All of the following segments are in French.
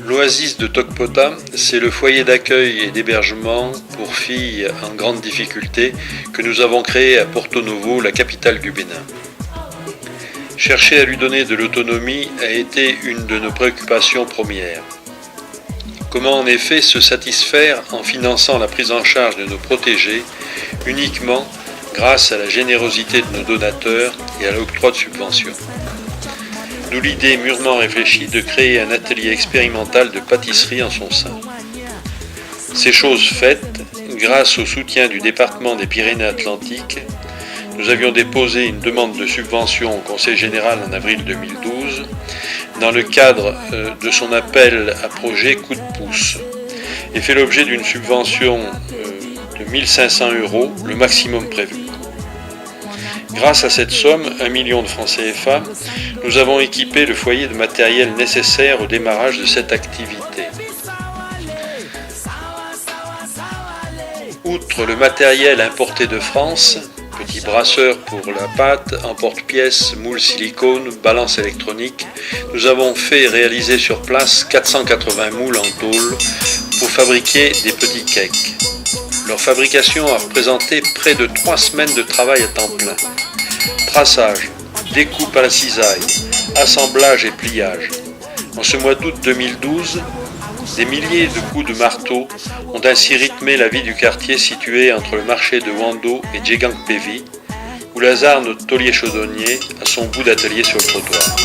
L'Oasis de Tokpota, c'est le foyer d'accueil et d'hébergement pour filles en grande difficulté que nous avons créé à Porto Novo, la capitale du Bénin. Chercher à lui donner de l'autonomie a été une de nos préoccupations premières. Comment en effet se satisfaire en finançant la prise en charge de nos protégés uniquement grâce à la générosité de nos donateurs et à l'octroi de subventions? D'où l'idée mûrement réfléchie de créer un atelier expérimental de pâtisserie en son sein. C'est chose faite grâce au soutien du département des Pyrénées-Atlantiques. Nous avions déposé une demande de subvention au Conseil général en avril 2012 dans le cadre de son appel à projet Coup de pouce et fait l'objet d'une subvention de 1 500 €, le maximum prévu. Grâce à cette somme, 1 million de francs CFA, nous avons équipé le foyer de matériel nécessaire au démarrage de cette activité. Outre le matériel importé de France, petit brasseur pour la pâte, emporte-pièces, moule silicone, balance électronique, nous avons fait réaliser sur place 480 moules en tôle pour fabriquer des petits cakes. Leur fabrication a représenté près de 3 semaines de travail à temps plein. Traçage, découpe à la cisaille, assemblage et pliage. En ce mois d'août 2012, des milliers de coups de marteau ont ainsi rythmé la vie du quartier situé entre le marché de Wando et Djegangpevi, où Lazare, notre taulier chaudonnier, a son bout d'atelier sur le trottoir.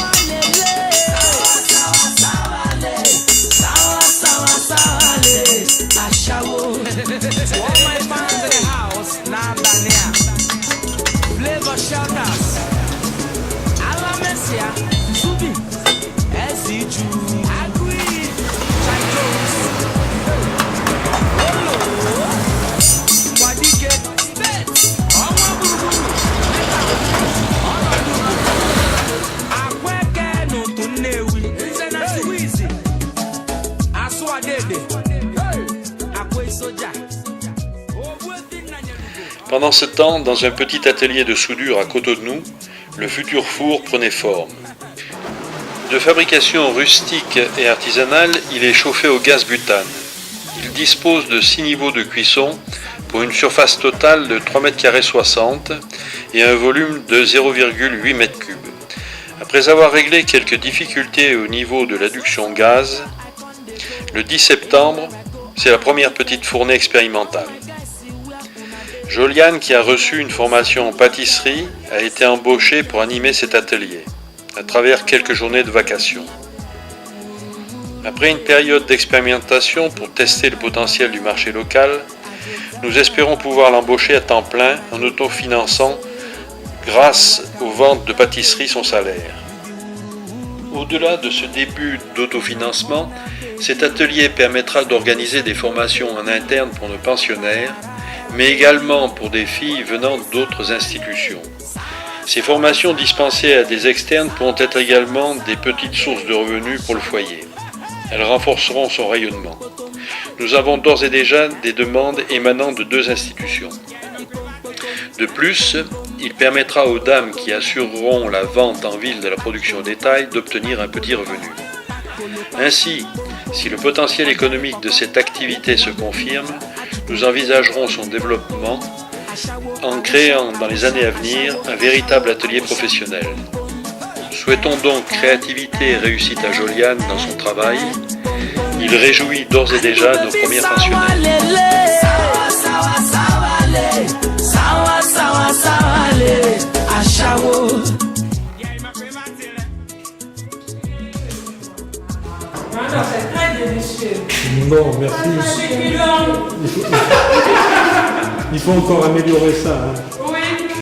Pendant ce temps, dans un petit atelier de soudure à Cotonou, le futur four prenait forme. De fabrication rustique et artisanale, il est chauffé au gaz butane. Il dispose de 6 niveaux de cuisson pour une surface totale de 3,60 m et un volume de 0,8 m3. Après avoir réglé quelques difficultés au niveau de l'adduction gaz, le 10 septembre, c'est la première petite fournée expérimentale. Joliane, qui a reçu une formation en pâtisserie, a été embauchée pour animer cet atelier, à travers quelques journées de vacation. Après une période d'expérimentation pour tester le potentiel du marché local, nous espérons pouvoir l'embaucher à temps plein en autofinançant, grâce aux ventes de pâtisserie, son salaire. Au-delà de ce début d'autofinancement, cet atelier permettra d'organiser des formations en interne pour nos pensionnaires, mais également pour des filles venant d'autres institutions. Ces formations dispensées à des externes pourront être également des petites sources de revenus pour le foyer. Elles renforceront son rayonnement. Nous avons d'ores et déjà des demandes émanant de 2 institutions. De plus, il permettra aux dames qui assureront la vente en ville de la production au détail d'obtenir un petit revenu. Ainsi, si le potentiel économique de cette activité se confirme, nous envisagerons son développement en créant dans les années à venir un véritable atelier professionnel. Souhaitons donc créativité et réussite à Joliane dans son travail. Il réjouit d'ores et déjà nos premières pensionnaires. C'est très délicieux. Bon, merci. Il faut encore améliorer ça. Hein.